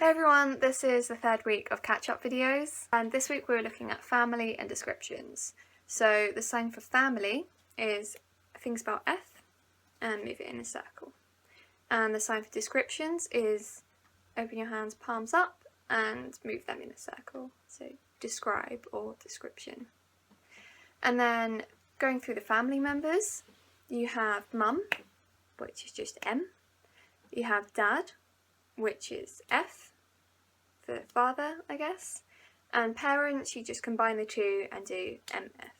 Hey everyone, this is the third week of catch-up videos, and this week we're looking at family and descriptions. So the sign for family is things spelled F and move it in a circle. And the sign for descriptions is open your hands palms up and move them in a circle. So describe or description. And then going through the family members, you have mum, which is just M. You have dad, which is F. For father, I guess, and parents, you just combine the two and do MF.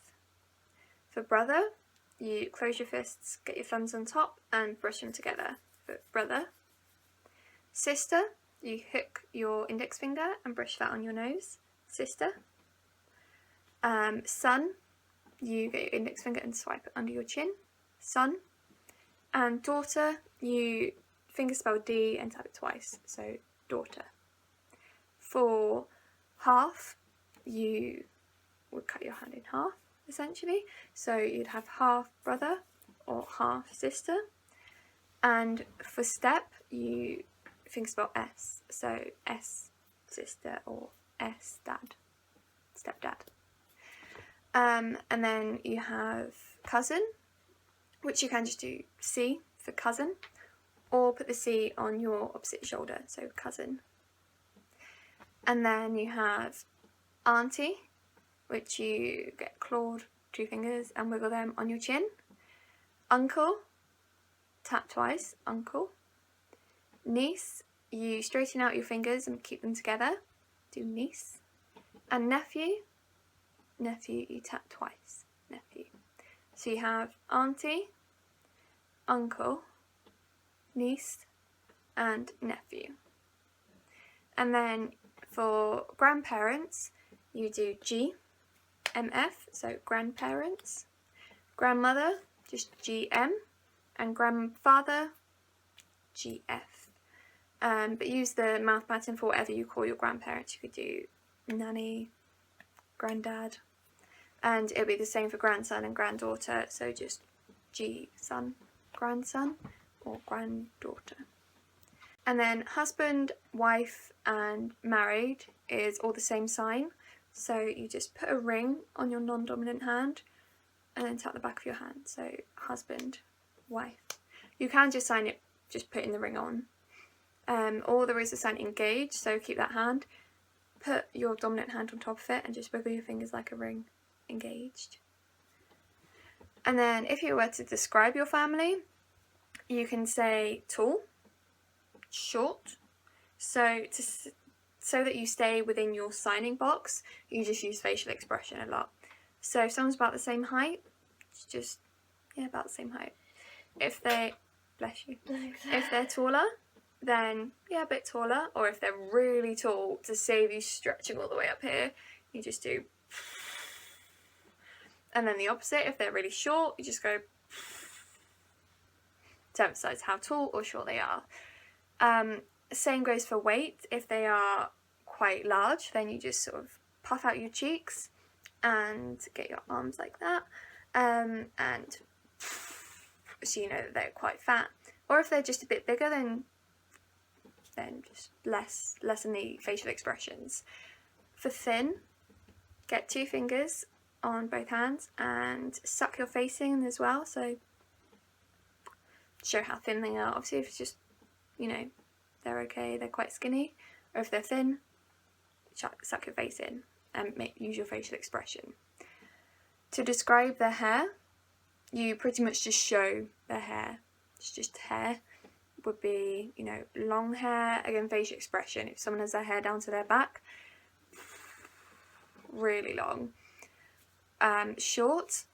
For brother, you close your fists, get your thumbs on top and brush them together for brother. Sister, you hook your index finger and brush that on your nose, sister. Son, you get your index finger and swipe it under your chin, son. And daughter, you finger spell D and tap it twice, so daughter. For half, you would cut your hand in half, essentially. So you'd have half brother or half sister. And for step, you finger spell S. So S sister or S dad, stepdad. And then you have cousin, which you can just do C for cousin, or put the C on your opposite shoulder, so cousin. And then you have auntie, which you get clawed 2 fingers and wiggle them on your chin. Uncle, tap twice, uncle. Niece, you straighten out your fingers and keep them together, do niece. And nephew, you tap twice, nephew. So you have auntie, uncle, niece, and nephew. And then for grandparents, you do G, MF, so grandparents. Grandmother, just GM. And grandfather, GF. But use the mouth pattern for whatever you call your grandparents. You could do nanny, granddad. And it'll be the same for grandson and granddaughter, so just G, son, grandson, or granddaughter. And then husband, wife and married is all the same sign. So you just put a ring on your non-dominant hand and then tap the back of your hand. So husband, wife. You can just sign it, just putting the ring on. Or there is a sign engaged, so keep that hand. Put your dominant hand on top of it and just wiggle your fingers like a ring, engaged. And then if you were to describe your family, you can say tall, short, so that you stay within your signing box, you just use facial expression a lot. So if someone's about the same height, it's just about the same height. If they, bless you, if they're taller, then a bit taller. Or if they're really tall, to save you stretching all the way up here, you just do. And then the opposite, if they're really short, you just go to emphasize how tall or short they are. Same goes for weight. If they are quite large, then you just sort of puff out your cheeks and get your arms like that, and so you know that they're quite fat. Or if they're just a bit bigger, then just lessen the facial expressions. For thin, get 2 fingers on both hands and suck your face in as well, so show how thin they are. Obviously if it's just, they're okay, they're quite skinny, or if they're thin, suck your face in and use your facial expression. To describe their hair, you pretty much just show their hair. It's just hair. Would be, long hair, again facial expression. If someone has their hair down to their back, really long. Short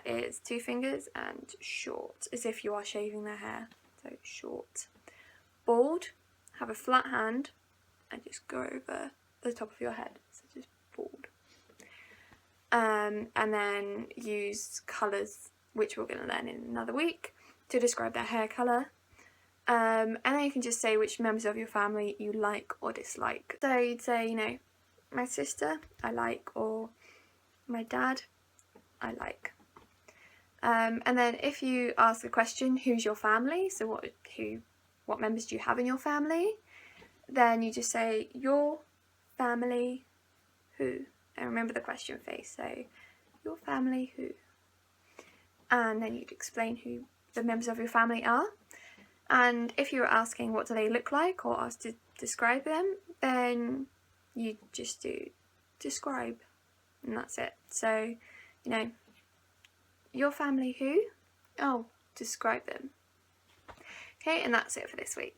is 2 fingers, and short as if you are shaving their hair, so short. Bald, have a flat hand and just go over the top of your head, so just bald. And then use colours, which we're going to learn in another week, to describe their hair colour. And then you can just say which members of your family you like or dislike. So you'd say, my sister I like, or my dad I like. And then if you ask the question, who's your family? So what members do you have in your family? then you just say your family who, and remember the question face, so your family who, and then you'd explain who the members of your family are. And if you were asking what do they look like or asked to describe them, then you just do describe, and that's it. So, you know, your family who? Oh, describe them. Okay, and that's it for this week.